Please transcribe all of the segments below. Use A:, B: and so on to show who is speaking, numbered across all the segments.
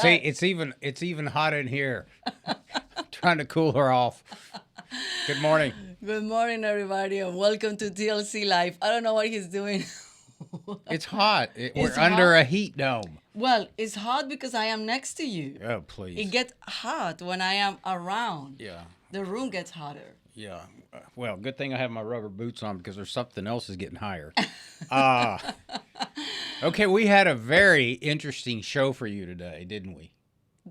A: See,
B: that?
A: it's even hot in here. Trying to cool her off. Good morning.
B: Good morning, everybody, and welcome to TLC Live. I don't know what he's doing.
A: It's hot.
B: It's
A: We're under
B: hot.
A: a heat dome.
B: Well, it's hot because I am next to you.
A: Oh,
B: It
A: please.
B: gets hot when I am around.
A: Yeah.
B: The room gets hotter.
A: Yeah. Well, good thing I have my rubber boots on because there's something else is getting higher. Uh, okay, we had a very interesting show for you today, didn't we?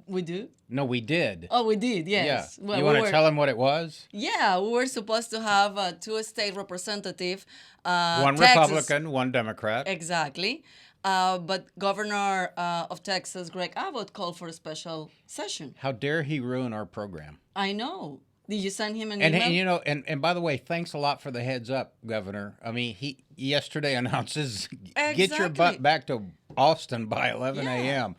B: We do?
A: No, we did.
B: Oh, we did,
A: Yeah.
B: yes. Well,
A: You
B: we
A: want to
B: were,
A: tell them what it was?
B: yeah, we were supposed to have two state representative.
A: One
B: Texas,
A: Republican, one Democrat.
B: exactly. But Governor of Texas, Greg Abbott, called for a special session.
A: How dare he ruin our program?
B: I know. Did you send him an
A: And,
B: email?
A: and you know, and by the way, thanks a lot for the heads up, Governor. I mean, he yesterday announces get your butt
B: Exactly.
A: back to Austin by 11
B: Yeah.
A: a.m.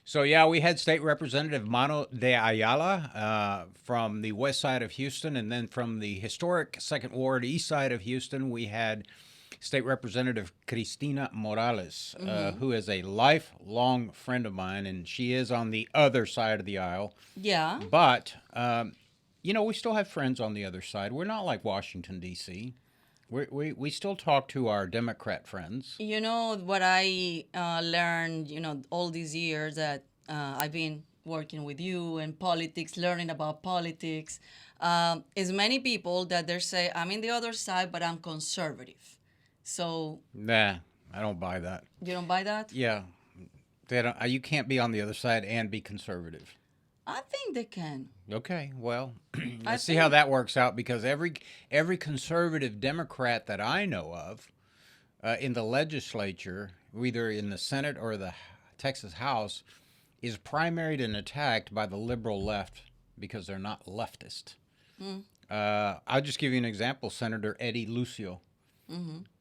A: So yeah, we had State Representative Mano de Ayala from the west side of Houston, and then from the historic Second Ward east side of Houston, we had State Representative Cristina Morales, who is a lifelong friend of mine, and she is on the other side of the aisle.
B: Yeah.
A: But you know, we still have friends on the other side. We're not like Washington, D.C. We still talk to our Democrat friends.
B: You know what I learned, all these years that I've been working with you and politics, learning about politics, is many people that they say, I'm in the other side, but I'm conservative. So
A: Nah, I don't buy that.
B: you don't buy that?
A: Yeah, they don't, you can't be on the other side and be conservative.
B: I think they can.
A: Okay, well,
B: I
A: let's see how
B: think.
A: that works out because every conservative Democrat that I know of in the legislature, either in the Senate or the Texas House, is primaried and attacked by the liberal left because they're not leftist. I'll just give you an example. Senator Eddie Lucio,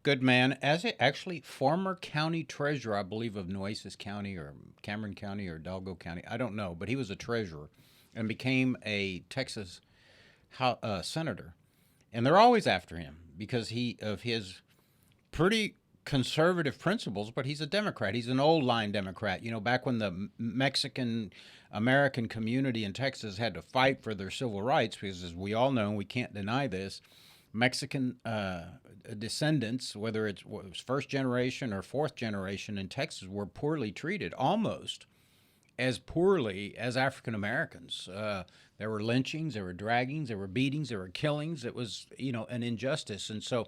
A: good man, actually former county treasurer, I believe, of Nueces County or Cameron County or Hidalgo County. I don't know, but he was a treasurer and became a Texas senator. And they're always after him because of his pretty conservative principles, but he's a Democrat. He's an old line Democrat. You know, back when the Mexican American community in Texas had to fight for their civil rights, because as we all know, and we can't deny this, Mexican descendants, whether it was first generation or fourth generation in Texas, were poorly treated, almost as poorly as African Americans. There were lynchings, there were draggings, there were beatings, there were killings. It was, an injustice. And so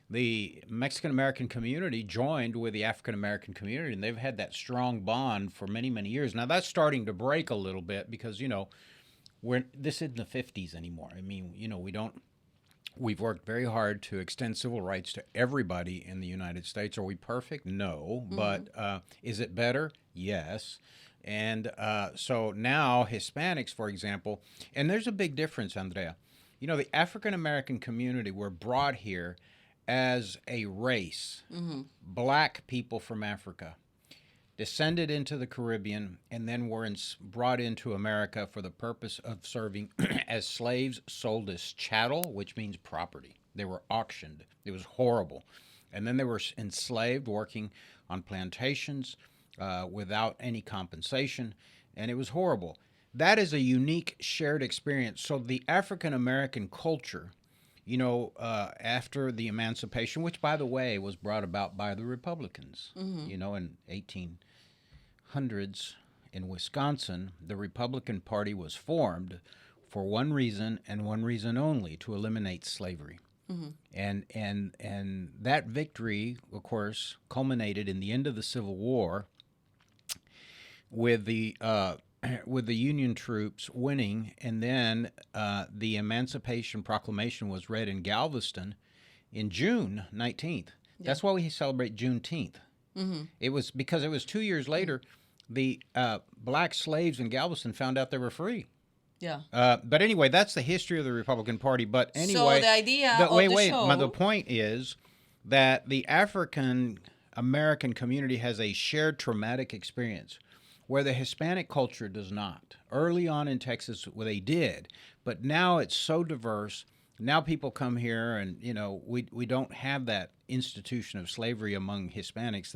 A: the Mexican American community joined with the African American community, and they've had that strong bond for many, many years. Now that's starting to break a little bit because, this isn't the 50s anymore. I mean, we've worked very hard to extend civil rights to everybody in the United States. Are we perfect? No. But is it better? Yes. And so now Hispanics, for example, and there's a big difference, Andrea. The African American community were brought here as a race, black people from Africa, descended into the Caribbean, and then were brought into America for the purpose of serving as slaves sold as chattel, which means property. They were auctioned. It was horrible. And then they were enslaved, working on plantations without any compensation, and it was horrible. That is a unique shared experience. So the African American culture, after the emancipation, which, by the way, was brought about by the Republicans, in 1800s in Wisconsin, the Republican Party was formed for one reason and one reason only: to eliminate slavery. And that victory, of course, culminated in the end of the Civil War with the Union troops winning, and then the Emancipation Proclamation was read in Galveston in June 19th. That's why we celebrate Juneteenth. It was because it was 2 years later the black slaves in Galveston found out they were free.
B: Yeah.
A: But anyway, that's the history of the Republican Party. But anyway,
B: So the idea of
A: wait,
B: the
A: wait.
B: show.
A: The point is that the African American community has a shared traumatic experience where the Hispanic culture does not. Early on in Texas, well, they did, but now it's so diverse. Now people come here, and we don't have that institution of slavery among Hispanics.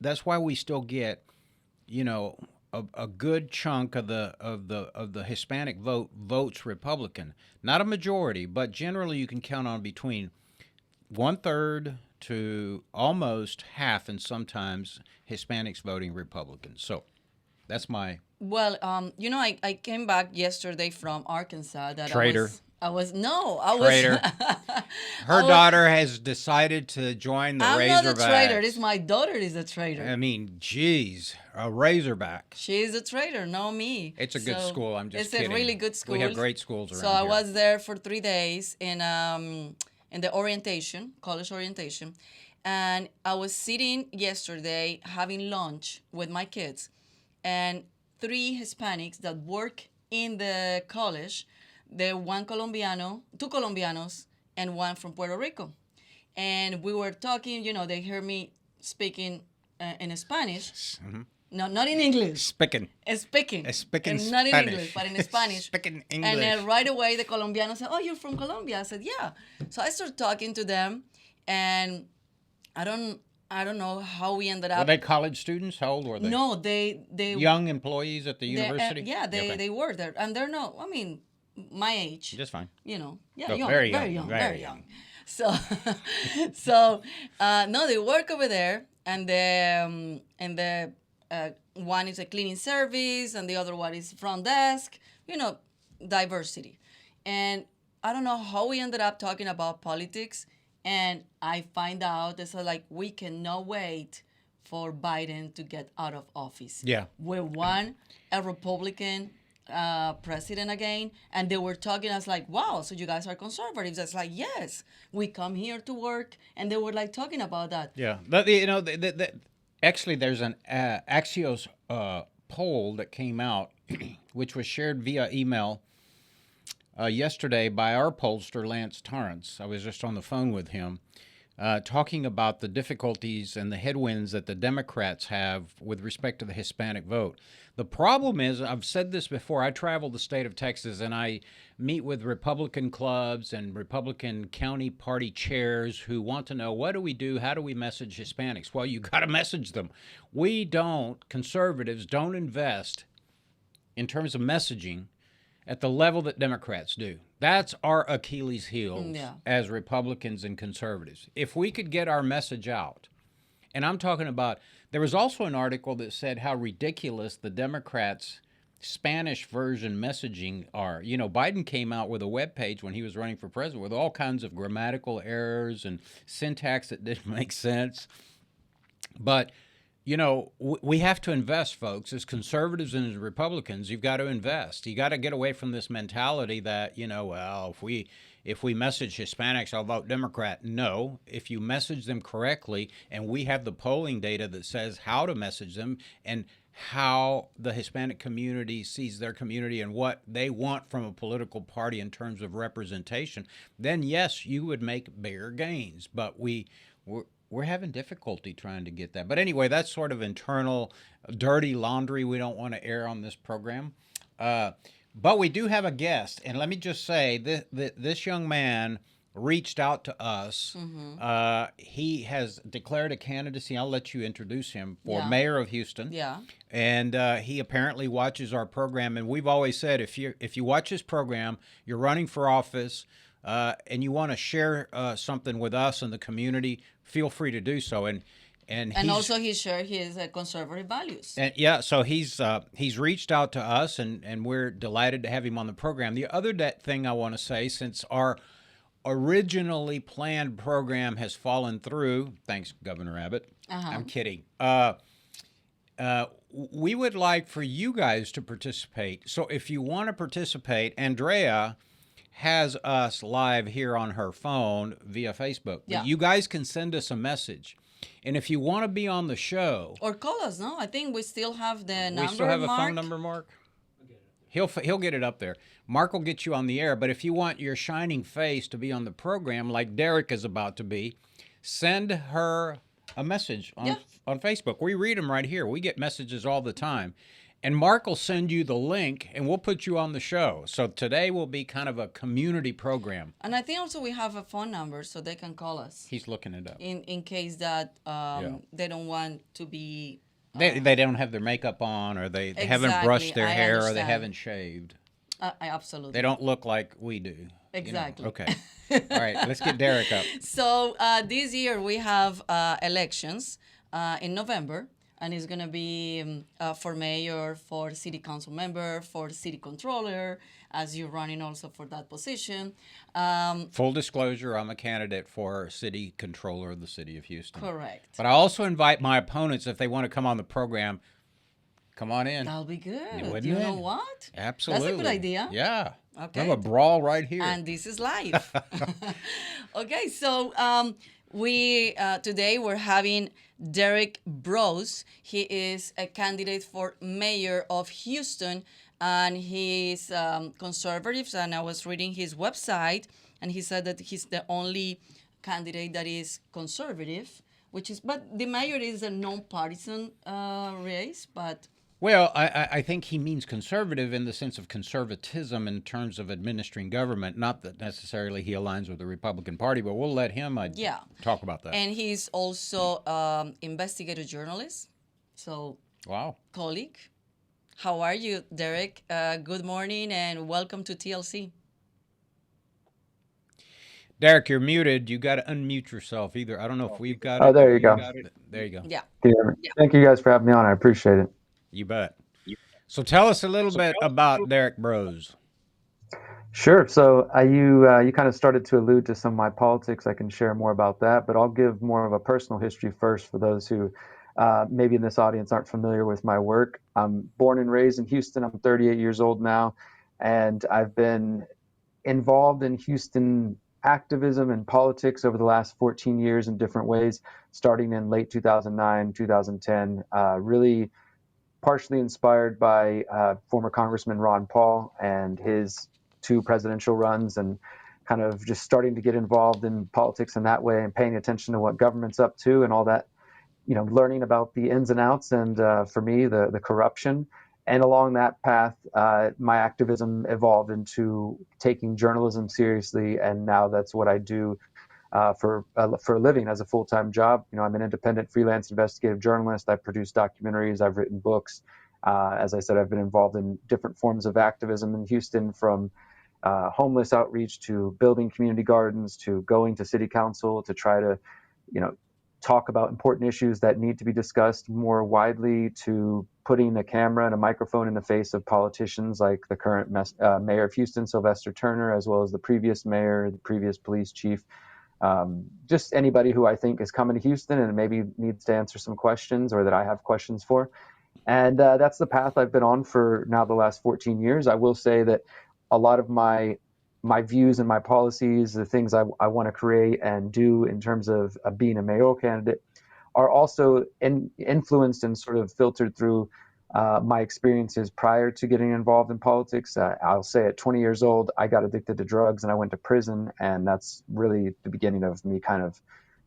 A: That's why we still get a good chunk of the Hispanic vote votes Republican. Not a majority, but generally you can count on between 1/3 to almost half, and sometimes Hispanics voting Republican. So that's my
B: Well, I came back yesterday from Arkansas. That
A: traitor.
B: I was no, I was.
A: Traitor. Her
B: I was.
A: daughter has decided to join the
B: I'm not a
A: Razorbacks.
B: traitor. It's my daughter is a traitor.
A: I mean, geez, a Razorback.
B: She's a traitor, not me.
A: It's a good school. I'm just
B: it's
A: kidding.
B: It's a really good school.
A: We have great schools around
B: So I
A: here.
B: was there for 3 days in the orientation, college orientation, and I was sitting yesterday having lunch with my kids, and 3 Hispanics that work in the college. The one Colombiano, 2 Colombianos, and 1 from Puerto Rico. And we were talking, they heard me speaking in Spanish. Mm-hmm. No, not in English.
A: Speaking.
B: Speaking.
A: Speaking
B: and not in
A: Spanish.
B: English, but in Spanish.
A: Speaking English.
B: And then right away, the Colombiano said, "Oh, you're from Colombia." I said, "Yeah." So I started talking to them, and I don't know how we ended up.
A: Were they college students? How old were they?
B: No, they
A: young employees at the university.
B: yeah, they were there, and they're not. I mean, my age.
A: Just fine.
B: Yeah,
A: so
B: young,
A: very
B: young. So, no, they work over there, and the one is a cleaning service, and the other one is front desk. Diversity, and I don't know how we ended up talking about politics, and I find out it's like we cannot wait for Biden to get out of office.
A: Yeah,
B: we want a Republican president again, and they were talking. I was like, "Wow, so you guys are conservatives?" I was like, "Yes, we come here to work," and they were like talking about that.
A: Yeah, but actually, there's an Axios poll that came out, which was shared via email yesterday by our pollster Lance Torrance. I was just on the phone with him, talking about the difficulties and the headwinds that the Democrats have with respect to the Hispanic vote. The problem is, I've said this before, I travel the state of Texas and I meet with Republican clubs and Republican county party chairs who want to know, what do we do? How do we message Hispanics? Well, you got to message them. Conservatives don't invest in terms of messaging at the level that Democrats do. That's our Achilles heel as Republicans and conservatives. If we could get our message out, and I'm talking about, there was also an article that said how ridiculous the Democrats' Spanish version messaging are. Biden came out with a webpage when he was running for president with all kinds of grammatical errors and syntax that didn't make sense. But we have to invest, folks. As conservatives and as Republicans, you've got to invest. You got to get away from this mentality that, well, if we message Hispanics, I'll vote Democrat. No, if you message them correctly, and we have the polling data that says how to message them and how the Hispanic community sees their community and what they want from a political party in terms of representation, then yes, you would make bigger gains. But we're having difficulty trying to get that. But anyway, that's sort of internal dirty laundry we don't want to air on this program. But we do have a guest, and let me just say, this young man reached out to us. Mm-hmm. He has declared a candidacy. I'll let you introduce him for mayor of Houston.
B: Yeah.
A: And he apparently watches our program. And we've always said, if you watch this program, you're running for office, and you want to share something with us and the community, feel free to do so. And
B: also he shared his conservative values.
A: And so he's reached out to us, and we're delighted to have him on the program. The other thing I want to say, since our originally planned program has fallen through, thanks, Governor Abbott. I'm kidding. We would like for you guys to participate. So if you want to participate, Andrea has us live here on her phone via Facebook. But you guys can send us a message. And if you want to be on the show,
B: or call us, no? I think we still have the number.
A: We still have
B: Mark.
A: A phone number, Mark? He'll get it up there. Mark will get you on the air. But if you want your shining face to be on the program, like Derrick is about to be, send her a message on Facebook. We read them right here. We get messages all the time. And Mark will send you the link, and we'll put you on the show. So today will be kind of a community program.
B: And I think also we have a phone number so they can call us.
A: He's looking it up.
B: In case that they don't want to be
A: They don't have their makeup on, or they haven't brushed
B: Exactly,
A: their
B: I
A: hair, or they
B: understand.
A: haven't shaved.
B: I absolutely.
A: They don't look like we do.
B: Exactly.
A: Okay. All right, let's get Derrick up.
B: So this year we have elections in November, and it's gonna be for mayor, for city council member, for city controller, as you're running also for that position.
A: Full disclosure, I'm a candidate for city controller of the city of Houston.
B: Correct.
A: But I also invite my opponents, if they want to come on the program, come on in.
B: That'll be good.
A: Wouldn't
B: You
A: it?
B: know what?
A: Absolutely.
B: That's a good idea.
A: Yeah.
B: Okay.
A: We have a brawl right here.
B: And this is live. Okay, so we today we're having Derrick Broze. He is a candidate for mayor of Houston, and he's conservatives. And I was reading his website, and he said that he's the only candidate that is conservative, which is, but the mayor is a non-partisan race, but.
A: Well, I think he means conservative in the sense of conservatism in terms of administering government, not that necessarily he aligns with the Republican Party, but we'll let him talk about that.
B: And he's also investigative journalist, so
A: wow,
B: colleague. How are you, Derrick? Good morning and welcome to TLC.
A: Derrick, you're muted. You got to unmute yourself either. I don't know if we've got it.
C: Oh, there you go.
A: There you go.
B: Yeah.
C: Thank you guys for having me on. I appreciate it.
A: You bet. So tell us a little bit about Derrick Broze.
C: Sure. So you kind of started to allude to some of my politics. I can share more about that, but I'll give more of a personal history first for those who maybe in this audience aren't familiar with my work. I'm born and raised in Houston. I'm 38 years old now, and I've been involved in Houston activism and politics over the last 14 years in different ways, starting in late 2009, 2010, really partially inspired by former Congressman Ron Paul and his 2 presidential runs, and kind of just starting to get involved in politics in that way and paying attention to what government's up to and all that, learning about the ins and outs and for me, the corruption. And along that path, my activism evolved into taking journalism seriously, and now that's what I do for a living as a full-time job. I'm an independent freelance investigative journalist. I've produced documentaries. I've written books. As I said, I've been involved in different forms of activism in Houston, from homeless outreach to building community gardens to going to city council to try to, talk about important issues that need to be discussed more widely, to putting a camera and a microphone in the face of politicians like the current mayor of Houston, Sylvester Turner, as well as the previous mayor, the previous police chief. Just anybody who I think is coming to Houston and maybe needs to answer some questions or that I have questions for. And that's the path I've been on for now the last 14 years. I will say that a lot of my views and my policies, the things I want to create and do in terms of being a mayoral candidate, are also influenced and sort of filtered through my experiences prior to getting involved in politics. I'll say at 20 years old, I got addicted to drugs and I went to prison. And that's really the beginning of me kind of,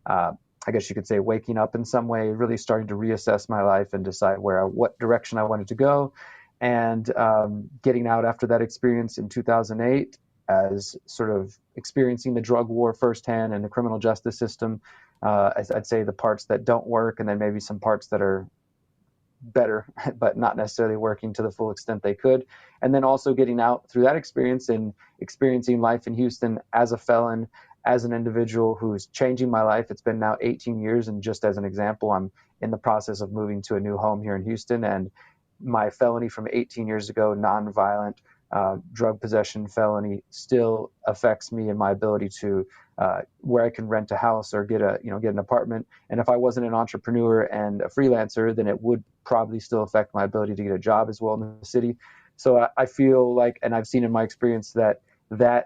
C: I guess you could say, waking up in some way, really starting to reassess my life and decide what direction I wanted to go. And getting out after that experience in 2008, as sort of experiencing the drug war firsthand and the criminal justice system, as I'd say the parts that don't work, and then maybe some parts that are better, but not necessarily working to the full extent they could. And then also getting out through that experience and experiencing life in Houston as a felon, as an individual who's changing my life. It's been now 18 years. And just as an example, I'm in the process of moving to a new home here in Houston. And my felony from 18 years ago, nonviolent drug possession felony, still affects me and my ability to where I can rent a house or get an apartment. And if I wasn't an entrepreneur and a freelancer, then it would probably still affect my ability to get a job as well in the city. So I feel like, and I've seen in my experience that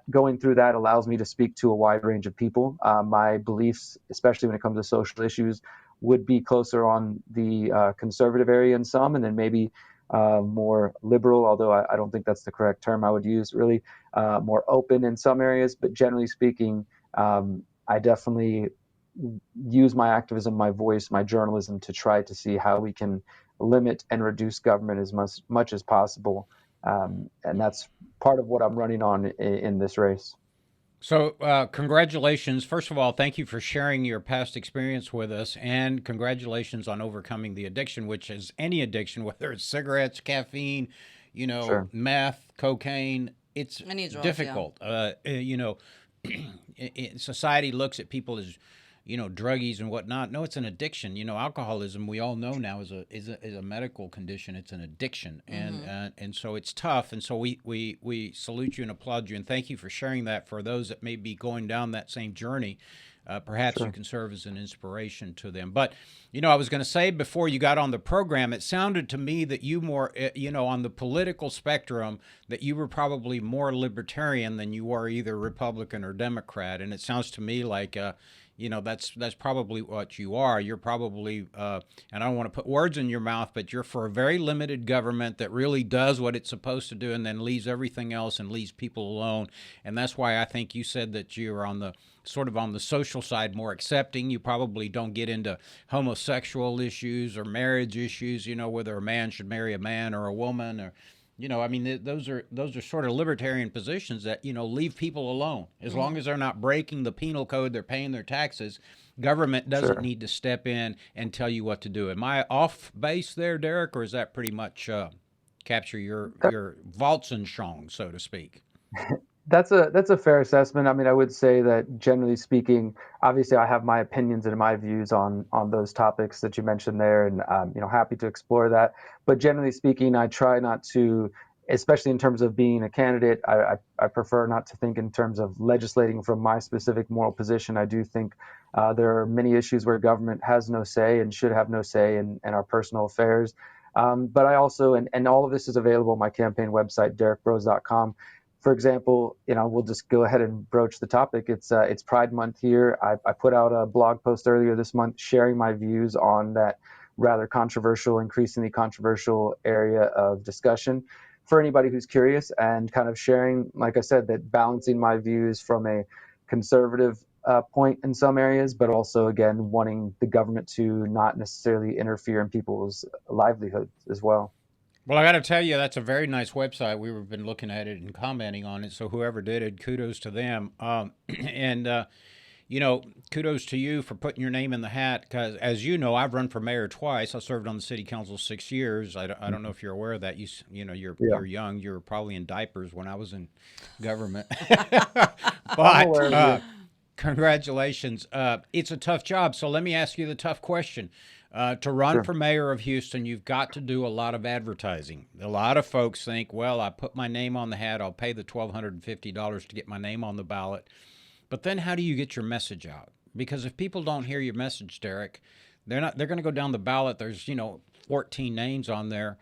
C: going through that allows me to speak to a wide range of people. My beliefs, especially when it comes to social issues, would be closer on the conservative area in some, and then maybe more liberal, although I don't think that's the correct term I would use, really more open in some areas. But generally speaking, I definitely use my activism, my voice, my journalism to try to see how we can limit and reduce government as much as possible. And that's part of what I'm running on in this race.
A: So, congratulations. First of all, thank you for sharing your past experience with us, and congratulations on overcoming the addiction, which is any addiction, whether it's cigarettes, caffeine,
C: Sure.
A: meth, cocaine. It's
B: Any drugs, yeah.
A: difficult. Society looks at people as, druggies and whatnot. No, it's an addiction. Alcoholism, we all know now, is a medical condition. It's an addiction, and so it's tough. And so we salute you and applaud you, and thank you for sharing that. For those that may be going down that same journey, perhaps you can serve as an inspiration to them. But I was going to say before you got on the program, it sounded to me that you more, on the political spectrum, that you were probably more libertarian than you were either Republican or Democrat. And it sounds to me like that's probably what you are. You're probably, and I don't want to put words in your mouth, but you're for a very limited government that really does what it's supposed to do and then leaves everything else and leaves people alone. And that's why I think you said that you're on the sort of on the social side, more accepting. You probably don't get into homosexual issues or marriage issues, whether a man should marry a man or a woman or those are sort of libertarian positions that leave people alone as long as they're not breaking the penal code, they're paying their taxes. Government doesn't need to step in and tell you what to do. Am I off base there, Derrick, or is that pretty much capture your Walzenschong, so to speak?
C: That's a fair assessment. I mean, I would say that generally speaking, obviously, I have my opinions and my views on those topics that you mentioned there, and happy to explore that. But generally speaking, I try not to, especially in terms of being a candidate, I prefer not to think in terms of legislating from my specific moral position. I do think there are many issues where government has no say and should have no say in our personal affairs. But I also, and all of this is available on my campaign website, derrickbroze.com. For example, we'll just go ahead and broach the topic. It's Pride Month here. I put out a blog post earlier this month sharing my views on that rather controversial, increasingly controversial area of discussion for anybody who's curious, and kind of sharing, like I said, that balancing my views from a conservative point in some areas, but also, again, wanting the government to not necessarily interfere in people's livelihoods as well.
A: Well, I got to tell you, that's a very nice website. We've been looking at it and commenting on it. So whoever did it, kudos to them. And kudos to you for putting your name in the hat. Because as you know, I've run for mayor twice. I served on the city council 6 years. I don't know if you're aware of that. You're young. You were probably in diapers when I was in government. But congratulations. It's a tough job. So let me ask you the tough question. To run for mayor of Houston, you've got to do a lot of advertising. A lot of folks think, well, I put my name on the hat, I'll pay the $1,250 to get my name on the ballot. But then how do you get your message out? Because if people don't hear your message, Derrick, they're going to go down the ballot. There's, 14 names on there.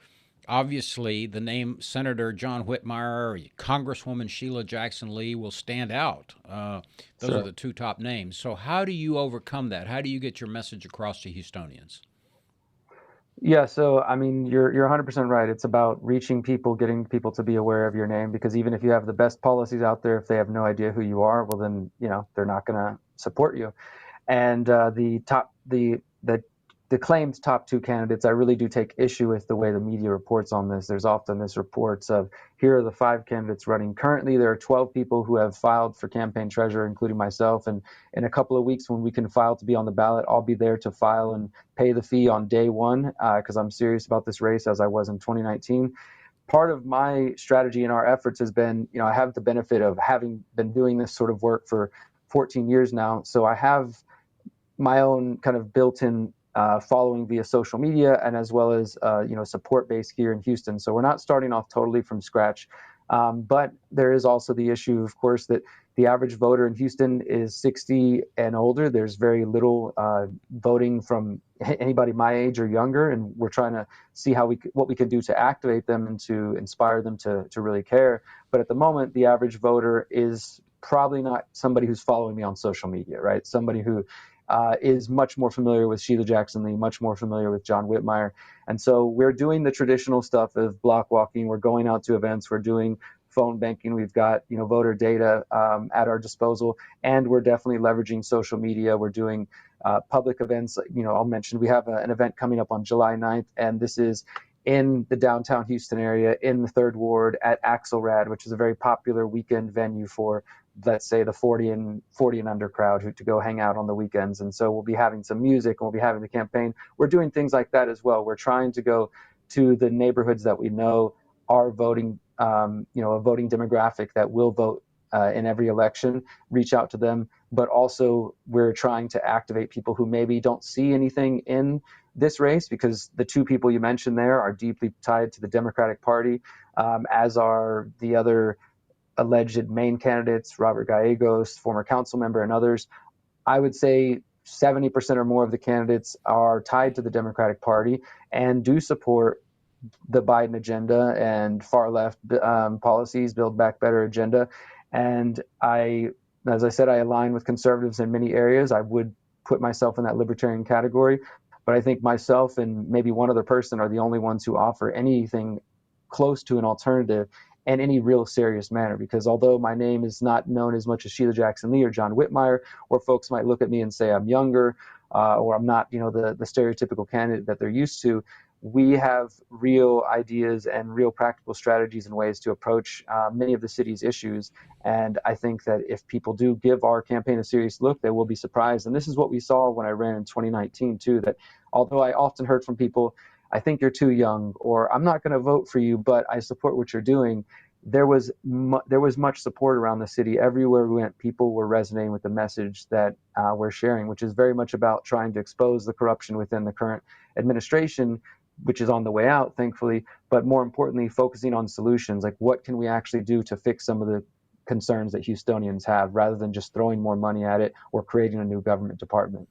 A: Obviously, the name Senator John Whitmire or Congresswoman Sheila Jackson Lee will stand out. Those are the two top names. So how do you overcome that? How do you get your message across to Houstonians?
C: Yeah, so I mean, you're 100% right. It's about reaching people, getting people to be aware of your name, because even if you have the best policies out there, if they have no idea who you are, well, then they're not going to support you. And the claimed top two candidates, I really do take issue with the way the media reports on this. There's often this reports of, here are the 5 candidates running. Currently, there are 12 people who have filed for campaign treasurer, including myself. And in a couple of weeks, when we can file to be on the ballot, I'll be there to file and pay the fee on day one, because I'm serious about this race, as I was in 2019. Part of my strategy and our efforts has been, I have the benefit of having been doing this sort of work for 14 years now. So I have my own kind of built-in following via social media, and as well as support base here in Houston. So we're not starting off totally from scratch, but there is also the issue, of course, that the average voter in Houston is 60 and older. There's very little voting from anybody my age or younger, and we're trying to see what we can do to activate them and to inspire them to really care. But at the moment, the average voter is probably not somebody who's following me on social media, right? Somebody who is much more familiar with Sheila Jackson Lee, much more familiar with John Whitmire. And so we're doing the traditional stuff of block walking. We're going out to events. We're doing phone banking. We've got voter data at our disposal, and we're definitely leveraging social media. We're doing public events. I'll mention we have an event coming up on July 9th, and this is in the downtown Houston area in the 3rd Ward at Axelrad, which is a very popular weekend venue for let's say the 40 and under crowd who to go hang out on the weekends. And so we'll be having some music and we'll be having the campaign. We're doing things like that as well. We're trying to go to the neighborhoods that we know are voting, a voting demographic that will vote in every election, reach out to them. But also we're trying to activate people who maybe don't see anything in this race, because the two people you mentioned there are deeply tied to the Democratic Party, as are the other alleged main candidates, Robert Gallegos, former council member, and others. I would say 70% or more of the candidates are tied to the Democratic Party and do support the Biden agenda and far left policies, Build Back Better agenda. And as I said, I align with conservatives in many areas. I would put myself in that libertarian category, but I think myself and maybe one other person are the only ones who offer anything close to an alternative in any real serious manner. Because although my name is not known as much as Sheila Jackson Lee or John Whitmire, or folks might look at me and say I'm younger, or I'm not, the stereotypical candidate that they're used to, we have real ideas and real practical strategies and ways to approach many of the city's issues. And I think that if people do give our campaign a serious look, they will be surprised. And this is what we saw when I ran in 2019 too, that although I often heard from people, I think you're too young, or I'm not going to vote for you, but I support what you're doing. There was much support around the city. Everywhere we went, people were resonating with the message that we're sharing, which is very much about trying to expose the corruption within the current administration, which is on the way out, thankfully, but more importantly, focusing on solutions, like what can we actually do to fix some of the concerns that Houstonians have, rather than just throwing more money at it or creating a new government department.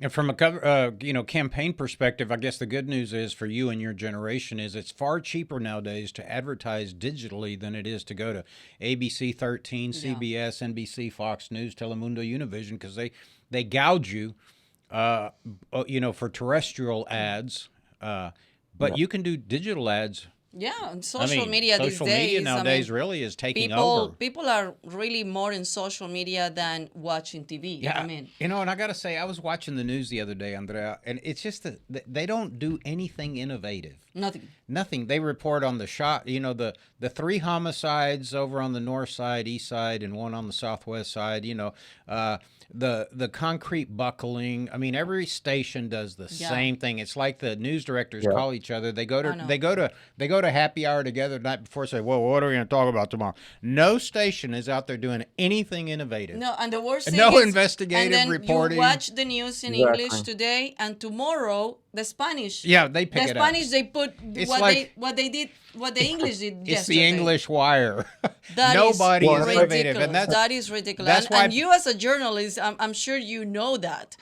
A: And from a campaign perspective, I guess the good news is for you and your generation is it's far cheaper nowadays to advertise digitally than it is to go to ABC 13, CBS, NBC, Fox News, Telemundo, Univision, because they gouge you, for terrestrial ads. But you can do digital ads.
B: Yeah, and social media these days.
A: Social media nowadays really is taking over.
B: People are really more in social media than watching TV.
A: Yeah, and I got to say, I was watching the news the other day, Andrea, and it's just that they don't do anything innovative. Nothing. They report on the shot, the 3 homicides over on the north side, east side, and one on the southwest side. The concrete buckling. I mean, every station does the same thing. It's like the news directors call each other. They go to happy hour together the night before. Say, "Well, what are we going to talk about tomorrow?" No station is out there doing anything innovative.
B: No, and the worst thing
A: is
B: and
A: investigative
B: then
A: reporting.
B: You watch the news in English today, and tomorrow the Spanish.
A: Yeah, they pick it up.
B: The Spanish they put what the English did
A: it's
B: yesterday.
A: The English wire.
B: That
A: Nobody is innovative,
B: and that is ridiculous.
A: That's why.
B: And you as a journalist, I'm sure you know that.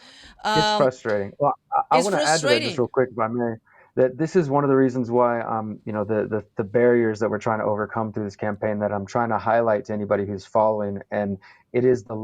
C: It's frustrating. Well, I want to add to that just real quick, if I may, that this is one of the reasons why the barriers that we're trying to overcome through this campaign that I'm trying to highlight to anybody who's following, and it is the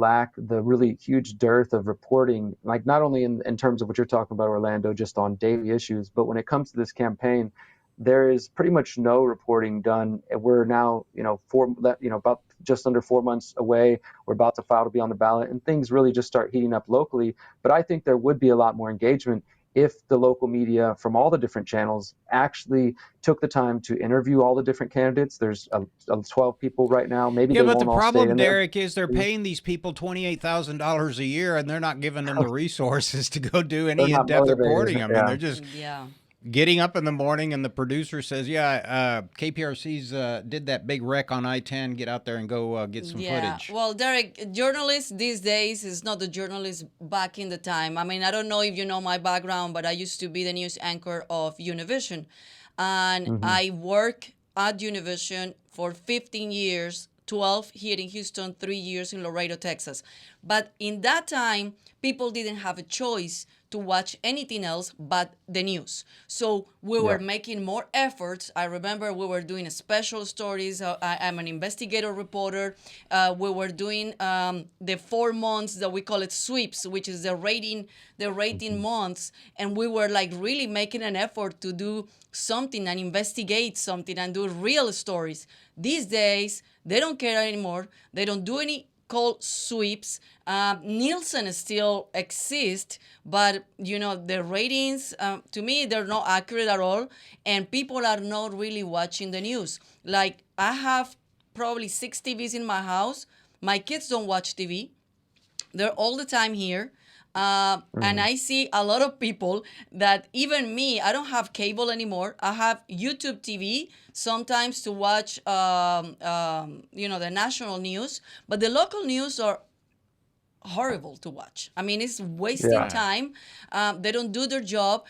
C: really huge dearth of reporting, like not only in terms of what you're talking about, Orlando, just on daily issues, but when it comes to this campaign, there is pretty much no reporting done. We're now, about just under 4 months away. We're about to file to be on the ballot, and things really just start heating up locally. But I think there would be a lot more engagement if the local media from all the different channels actually took the time to interview all the different candidates. There's 12 people right now. Maybe they won't all stay in there.
A: Yeah, but the problem, Derrick, is they're paying these people $28,000 a year, and they're not giving them the resources to go do any in-depth reporting. I mean, they're just getting up in the morning, and the producer says, KPRC's did that big wreck on I-10. Get out there and go get some footage.
B: Well, Derrick, journalists these days is not the journalists back in the time. I mean, I don't know if you know my background, but I used to be the news anchor of Univision. And I worked at Univision for 15 years, 12 here in Houston, 3 years in Laredo, Texas. But in that time, people didn't have a choice to watch anything else but the news. So we were making more efforts. I remember we were doing special stories. I'm an investigative reporter. We were doing the 4 months that we call it sweeps, which is the rating months. And we were like really making an effort to do something and investigate something and do real stories. These days, they don't care anymore. They don't do any cold sweeps. Nielsen still exists, but the ratings, to me, they're not accurate at all, and people are not really watching the news. Like, I have probably 6 TVs in my house. My kids don't watch TV. They're all the time here. And I see a lot of people that even me, I don't have cable anymore. I have YouTube TV sometimes to watch, the national news. But the local news are horrible to watch. I mean, it's wasting
C: Yeah.
B: time. They don't do their job.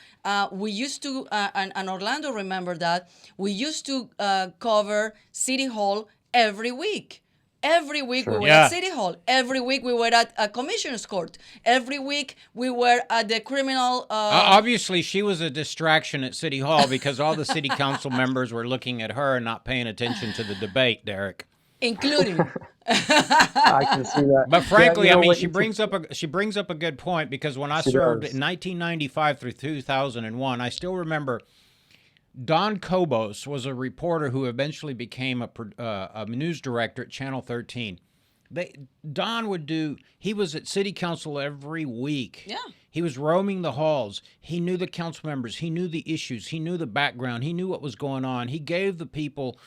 B: We used to, and Orlando remember that, we used to cover City Hall every week. Every week we
C: Sure.
B: were
A: Yeah.
B: at City Hall. Every week we were at a commissioner's court. Every week we were at the criminal.
A: Obviously, she was a distraction at City Hall because all the city council members were looking at her and not paying attention to the debate, Derrick.
B: Including.
C: I can see that.
A: But frankly,
C: Yeah,
A: I mean,
C: what
A: she
C: you
A: brings up a good point because when I
C: She
A: served
C: does.
A: in 1995 through 2001, I still remember Don Cobos was a reporter who eventually became a news director at Channel 13. Don he was at city council every week.
B: Yeah.
A: He was roaming the halls. He knew the council members. He knew the issues. He knew the background. He knew what was going on. He gave the people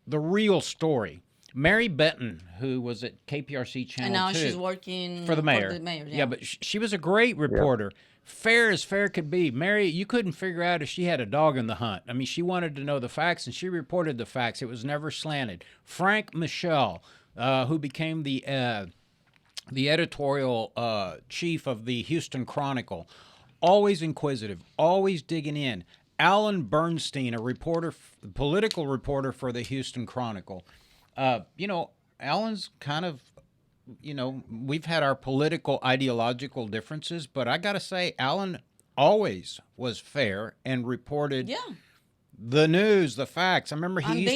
A: the real story. Mary Benton, who was at KPRC Channel 2.
B: And now she's working
A: for the mayor.
B: Yeah.
A: But she was a great reporter. Fair as fair could be. Mary, you couldn't figure out if she had a dog in the hunt. I mean, she wanted to know the facts, and she reported the facts. It was never slanted. Frank Michelle, who became the editorial chief of the Houston Chronicle, always inquisitive, always digging in. Alan Bernstein, political reporter for the Houston Chronicle. Alan's kind of, we've had our political ideological differences, but I got to say, Alan always was fair and reported the news, the facts. I remember he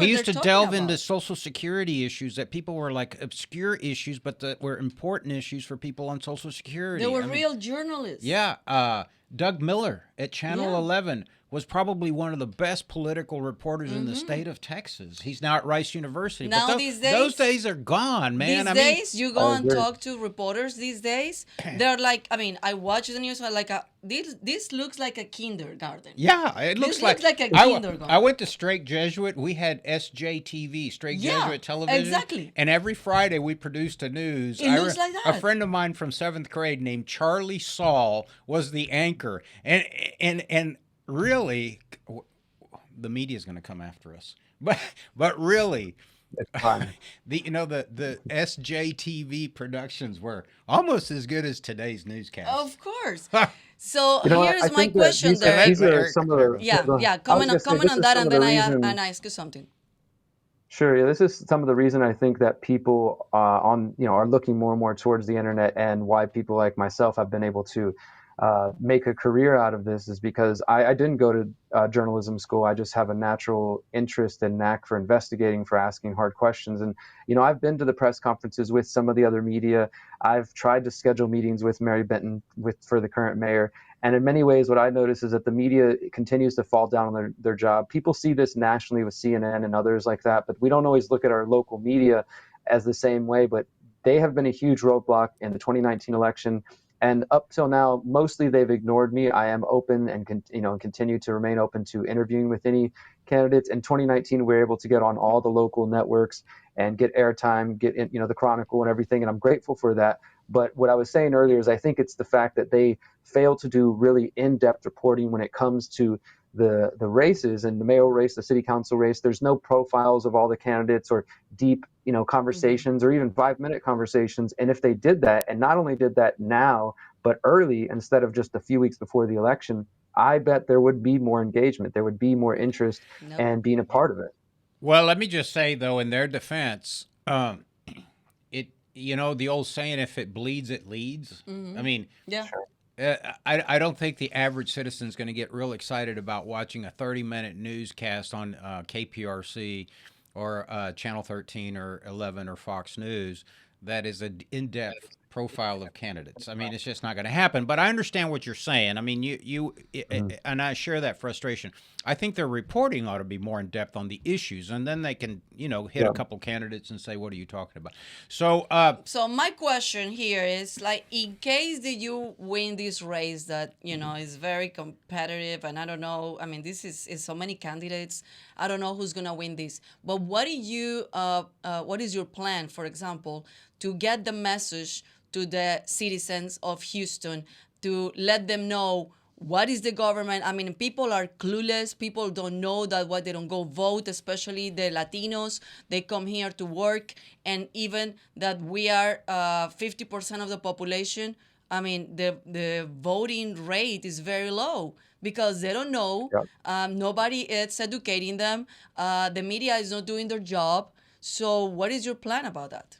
A: used to delve into Social Security issues that people were like obscure issues, but that were important issues for people on Social Security.
B: They were real journalists.
A: Yeah. Doug Miller at Channel 11 was probably one of the best political reporters in the state of Texas. He's now at Rice University.
B: Now
A: but
B: these days,
A: those days are gone, man.
B: These days, you go and
C: agree.
B: talk to reporters these days, they're like, I mean, I watch the news, I'm like, this looks like a kindergarten.
A: Yeah, it looks
B: This
A: like
B: looks like a
A: I
B: kindergarten.
A: went to Straight Jesuit. We had SJTV, Straight Jesuit Television.
B: Exactly.
A: And every Friday we produced a news.
B: It looks like that.
A: A friend of mine from 7th grade named Charlie Saul was the anchor. And really, the media is going to come after us. But really,
C: It's fun.
A: the SJTV productions were almost as good as today's newscast.
B: Of course. So
C: I
B: here's my
C: think that
B: question, Derek.
C: these are some of the
B: Comment
C: I was
B: on
C: gonna say, this is
B: that,
C: some
B: and
C: of
B: then
C: the
B: I
C: reason-
B: ask you something.
C: Sure. Yeah, this is some of the reason I think that people are looking more and more towards the internet, and why people like myself have been able to make a career out of this is because I didn't go to journalism school. I just have a natural interest and knack for investigating, for asking hard questions. And, I've been to the press conferences with some of the other media. I've tried to schedule meetings with Mary Benton for the current mayor. And in many ways, what I notice is that the media continues to fall down on their job. People see this nationally with CNN and others like that, but we don't always look at our local media as the same way. But they have been a huge roadblock in the 2019 election. And up till now, mostly they've ignored me. I am open and continue to remain open to interviewing with any candidates. In 2019, we were able to get on all the local networks and get airtime, get in, the Chronicle and everything. And I'm grateful for that. But what I was saying earlier is I think it's the fact that they fail to do really in-depth reporting when it comes to the races and the mayoral race, the city council race. There's no profiles of all the candidates or deep, conversations or even 5-minute conversations. And if they did that, and not only did that now, but early instead of just a few weeks before the election, I bet there would be more engagement. There would be more interest and being a part of it.
A: Well, let me just say, though, in their defense, the old saying, if it bleeds, it leads. I mean, I don't think the average citizen is going to get real excited about watching a 30-minute newscast on KPRC or Channel 13 or 11 or Fox News that is an in-depth profile of candidates. I mean, it's just not going to happen. But I understand what you're saying. I mean, and I share that frustration. I think their reporting ought to be more in depth on the issues, and then they can, hit a couple candidates and say, "What are you talking about?" So,
B: so my question here is, like, in case that you win this race that is very competitive, and I don't know. I mean, this is so many candidates. I don't know who's gonna win this. But what is your plan, for example, to get the message to the citizens of Houston to let them know what is the government? I mean, people are clueless. People don't know that why they don't go vote, especially the Latinos. They come here to work, and even that we are 50% of the population. I mean, the voting rate is very low because they don't know.
C: Yep.
B: Nobody is educating them. The media is not doing their job. So, what is your plan about that?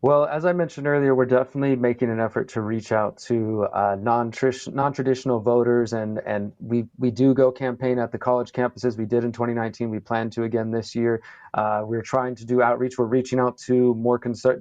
C: Well, as I mentioned earlier, we're definitely making an effort to reach out to non-traditional voters, and we do go campaign at the college campuses. We did in 2019. We plan to again this year. We're trying to do outreach. We're reaching out to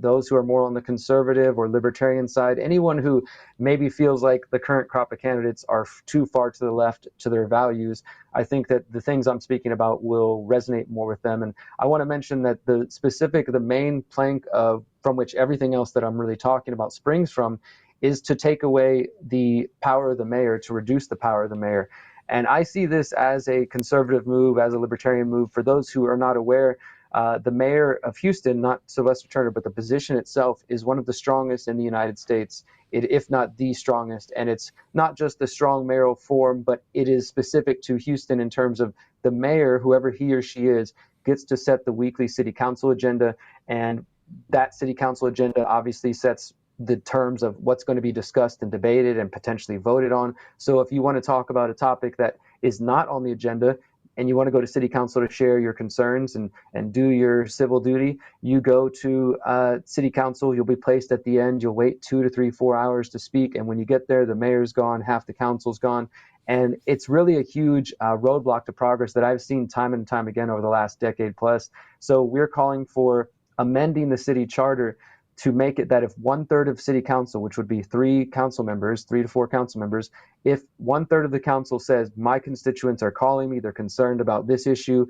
C: those who are more on the conservative or libertarian side. Anyone who maybe feels like the current crop of candidates are too far to the left to their values. I think that the things I'm speaking about will resonate more with them. And I want to mention that the main plank of from which everything else that I'm really talking about springs from is to take away the power of the mayor, to reduce the power of the mayor. And I see this as a conservative move, as a libertarian move. For those who are not aware, the mayor of Houston, not Sylvester Turner, but the position itself is one of the strongest in the United States, if not the strongest. And it's not just the strong mayoral form, but it is specific to Houston in terms of the mayor, whoever he or she is, gets to set the weekly city council agenda. And that city council agenda obviously sets the terms of what's going to be discussed and debated and potentially voted on. So if you want to talk about a topic that is not on the agenda and you want to go to city council to share your concerns and do your civil duty, you go to city council. You'll be placed at the end. You'll wait 2 to 3, 4 hours to speak. And when you get there, the mayor's gone, half the council's gone. And it's really a huge roadblock to progress that I've seen time and time again over the last decade plus. So we're calling for amending the city charter to make it that if 1/3 of city council, which would be 3 to 4 council members, if 1/3 of the council says my constituents are calling me, they're concerned about this issue,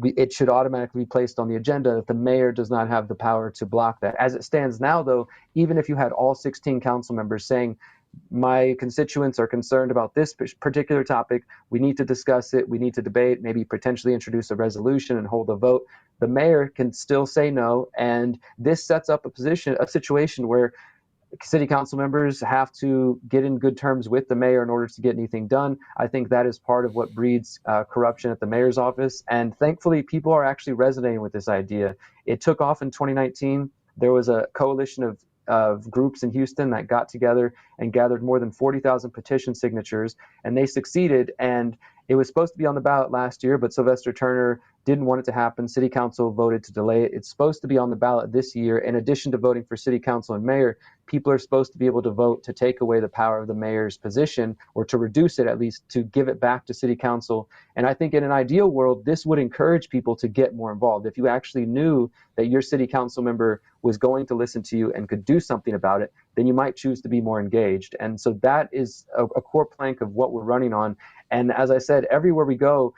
C: it should automatically be placed on the agenda. That the mayor does not have the power to block that. As it stands now, though, even if you had all 16 council members saying my constituents are concerned about this particular topic, we need to discuss it, we need to debate, maybe potentially introduce a resolution and hold a vote, the mayor can still say no. And this sets up a situation where city council members have to get in good terms with the mayor in order to get anything done. I think that is part of what breeds corruption at the mayor's office. And thankfully, people are actually resonating with this idea. It took off in 2019. There was a coalition of groups in Houston that got together and gathered more than 40,000 petition signatures, and they succeeded. And it was supposed to be on the ballot last year, but Sylvester Turner didn't want it to happen. City council voted to delay it. It's supposed to be on the ballot this year. In addition to voting for city council and mayor, people are supposed to be able to vote to take away the power of the mayor's position, or to reduce it, at least to give it back to city council. And I think in an ideal world, this would encourage people to get more involved. If you actually knew that your city council member was going to listen to you and could do something about it, then you might choose to be more engaged. And so that is a core plank of what we're running on. And as I said, everywhere we go,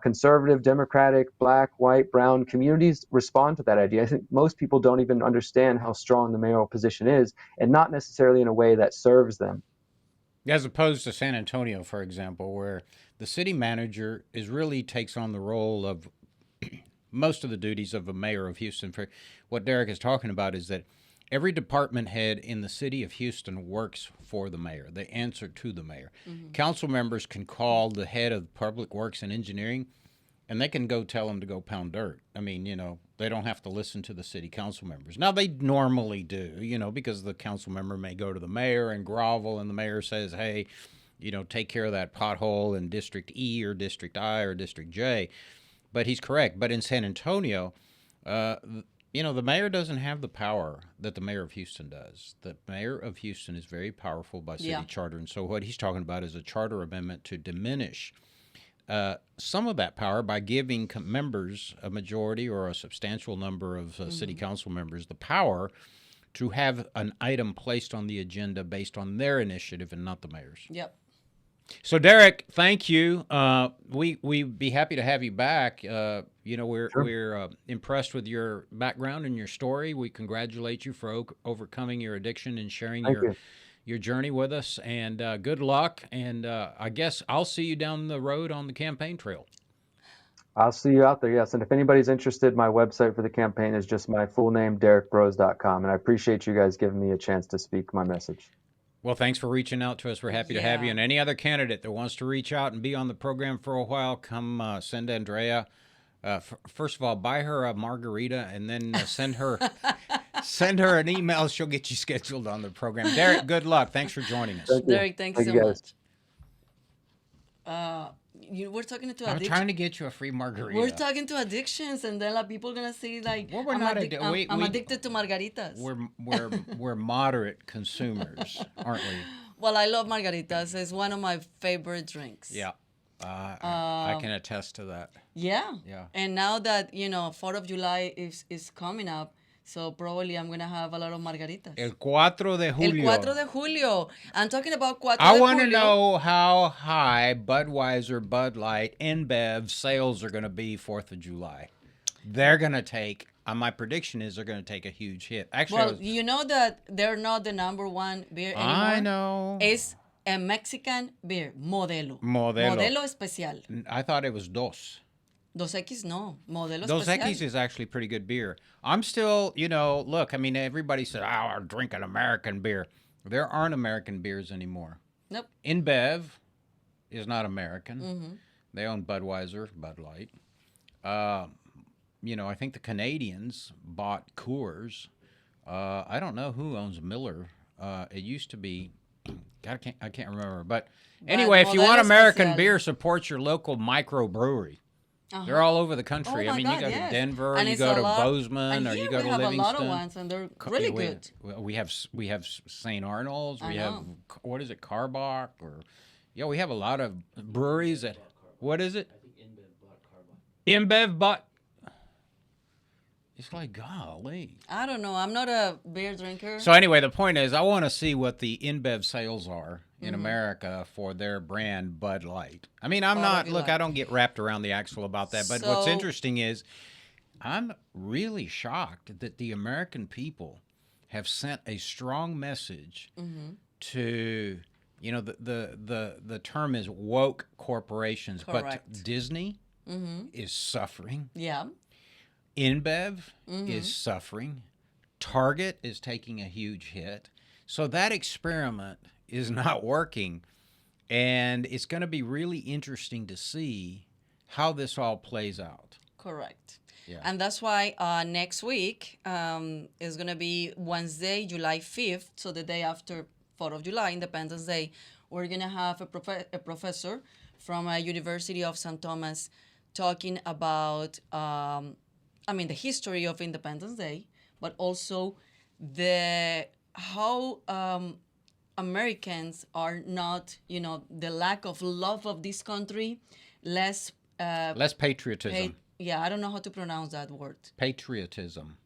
C: conservative, democratic, black, white, brown communities respond to that idea. I think most people don't even understand how strong the mayoral position is, and not necessarily in a way that serves them.
A: As opposed to San Antonio, for example, where the city manager really takes on the role of most of the duties of a mayor of Houston. For what Derrick is talking about is that every department head in the city of Houston works for the mayor. They answer to the mayor. Mm-hmm. Council members can call the head of public works and engineering, and they can go tell him to go pound dirt. I mean, they don't have to listen to the city council members. Now, they normally do, because the council member may go to the mayor and grovel, and the mayor says, hey, take care of that pothole in District E or District I or District J. But he's correct. But in San Antonio, the mayor doesn't have the power that the mayor of Houston does. The mayor of Houston is very powerful by city charter. And so what he's talking about is a charter amendment to diminish some of that power by giving members, a majority or a substantial number of city council members, the power to have an item placed on the agenda based on their initiative and not the mayor's.
B: Yep.
A: So, Derrick, thank you. We'd be happy to have you back. We're impressed with your background and your story. We congratulate you for overcoming your addiction and sharing your journey with us. And good luck. And I guess I'll see you down the road on the campaign trail.
C: I'll see you out there. Yes. And if anybody's interested, my website for the campaign is just my full name, DerrickBroze.com. And I appreciate you guys giving me a chance to speak my message.
A: Well, thanks for reaching out to us. We're happy to have you. And any other candidate that wants to reach out and be on the program for a while, come send Andrea. First of all, buy her a margarita and then send her an email. She'll get you scheduled on the program. Derrick, good luck. Thanks for joining us.
B: Derrick, thanks so much. We're talking to
A: I'm trying to get you a free margarita.
B: We're talking to addictions, and then people gonna see
A: well, we're not
B: I'm addicted to margaritas.
A: We're moderate consumers, aren't we?
B: Well, I love margaritas. It's one of my favorite drinks.
A: Yeah, I can attest to that.
B: Yeah.
A: Yeah.
B: And now that 4th of July is coming up, so probably I'm gonna have a lot of margaritas.
A: El 4 de Julio.
B: El 4 de Julio. I'm talking about 4 de
A: I
B: Julio.
A: want to know how high Budweiser, Bud Light, InBev sales are going to be 4th of July. They're going to take, my prediction is they're going to take a huge hit. Actually,
B: Well, you know that they're not the #1 beer anymore.
A: I know.
B: It's a Mexican beer, Modelo.
A: Modelo.
B: Modelo Especial.
A: I thought it was Dos.
B: Dos X no, Modelo
A: Dos
B: Especial.
A: Equis is actually pretty good beer. I'm still, look, I mean, everybody said, I'll drink an American beer. There aren't American beers anymore.
B: Nope.
A: InBev is not American.
B: Mm-hmm.
A: They own Budweiser, Bud Light. I think the Canadians bought Coors. I don't know who owns Miller. It used to be, God, I can't remember. But anyway, if you want American beer, support your local microbrewery.
B: Uh-huh.
A: They're all over the country.
B: Oh
A: I mean,
B: God,
A: you go
B: yes.
A: to Denver,
B: and
A: you go to Bozeman, or you go to
B: we have
A: Livingston.
B: a lot of ones, and they're really good.
A: We have St. Arnold's. We have, what is it, Carbach? We have a lot of breweries that, what is it?
D: I think InBev bought.
A: It's like, golly.
B: I don't know. I'm not a beer drinker.
A: So anyway, the point is, I want to see what the InBev sales are in America for their brand Bud Light. I mean, I don't get wrapped around the axle about that. But what's interesting is I'm really shocked that the American people have sent a strong message to, the term is woke corporations.
B: Correct.
A: But Disney is suffering.
B: Yeah.
A: InBev is suffering. Target is taking a huge hit. So that experiment is not working. And it's going to be really interesting to see how this all plays out.
B: Correct.
A: Yeah.
B: And that's why next week is going to be Wednesday, July 5th, so the day after 4th of July, Independence Day. We're going to have a professor from University of St. Thomas talking about the history of Independence Day, but also how Americans are not, the lack of love of this country, less
A: patriotism.
B: I don't know how to pronounce that word.
A: Patriotism.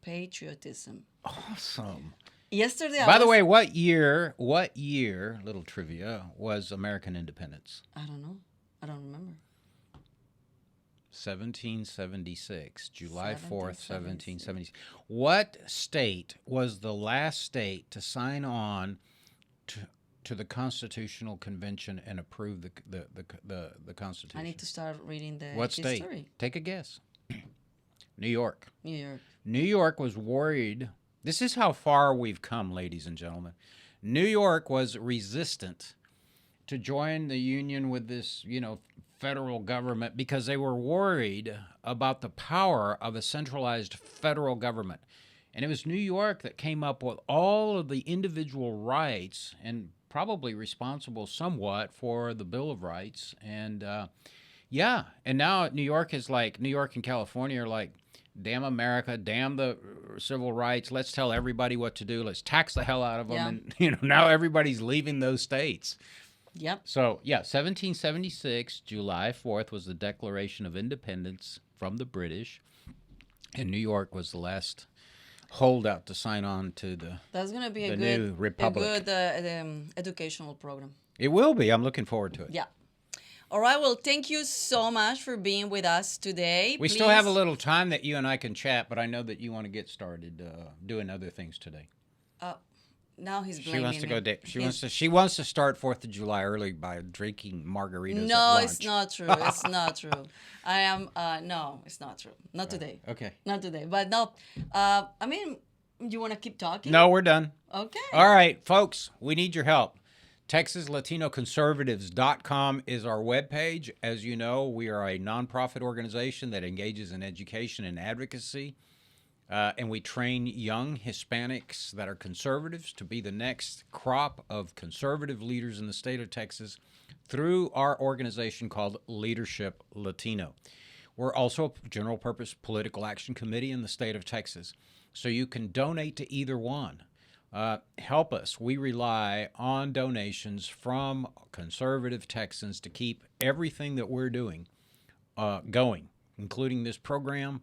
B: Awesome. Yesterday,
A: By the way, what year, little trivia, was American independence?
B: I don't know. I don't remember.
A: 1776, July 4th, 1776. What state was the last state to sign on to the Constitutional Convention and approve the Constitution?
B: I need to start reading the
A: What
B: history.
A: State? Take a guess. New York.
B: New York.
A: New York was worried. This is how far we've come, ladies and gentlemen. New York was resistant to join the Union with this, federal government because they were worried about the power of a centralized federal government. And it was New York that came up with all of the individual rights and probably responsible somewhat for the Bill of Rights. And and now New York and California are like, damn America, damn the civil rights. Let's tell everybody what to do. Let's tax the hell out of them.
B: Yeah.
A: And now everybody's leaving those states.
B: Yep.
A: So, 1776, July 4th was the Declaration of Independence from the British, and New York was the last holdout to sign on to
B: That's going to be
A: the
B: a
A: new
B: good,
A: republic.
B: Educational program.
A: It will be. I'm looking forward to it.
B: Yeah. All right. Well, thank you so much for being with us today.
A: We still have a little time that you and I can chat, but I know that you want to get started doing other things today.
B: Now he's
A: She
B: blaming
A: wants to
B: me.
A: go. She wants to start 4th of July early by drinking margaritas.
B: No,
A: at lunch.
B: it's not true. It's not true. I am. No, it's not true. Not today.
A: Okay.
B: Not today. But no. I mean, you want to keep talking?
A: No, we're done.
B: Okay.
A: All right, folks, we need your help. TexasLatinoConservatives.com is our webpage. As you know, we are a nonprofit organization that engages in education and advocacy. And we train young Hispanics that are conservatives to be the next crop of conservative leaders in the state of Texas through our organization called Leadership Latino. We're also a general purpose political action committee in the state of Texas. So you can donate to either one. Help us. We rely on donations from conservative Texans to keep everything that we're doing going, including this program,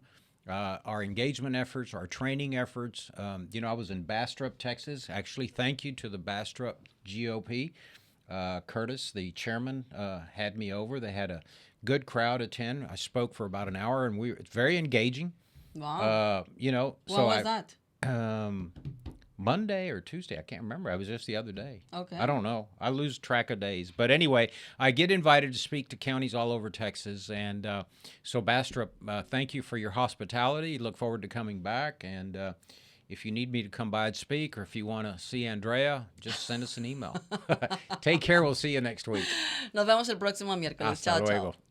A: our engagement efforts, our training efforts. I was in Bastrop, Texas. Actually, thank you to the Bastrop GOP. Curtis, the chairman, had me over. They had a good crowd attend. I spoke for about an hour, and it's very engaging.
B: Wow.
A: When
B: was that?
A: Monday or Tuesday, I can't remember. I was just the other day.
B: Okay.
A: I don't know. I lose track of days. But anyway, I get invited to speak to counties all over Texas. And so Bastrop, thank you for your hospitality. Look forward to coming back. And if you need me to come by and speak, or if you want to see Andrea, just send us an email. Take care. We'll see you next week.
B: Nos vemos el próximo miércoles.
A: Hasta
B: Chao,
A: luego.
B: chao.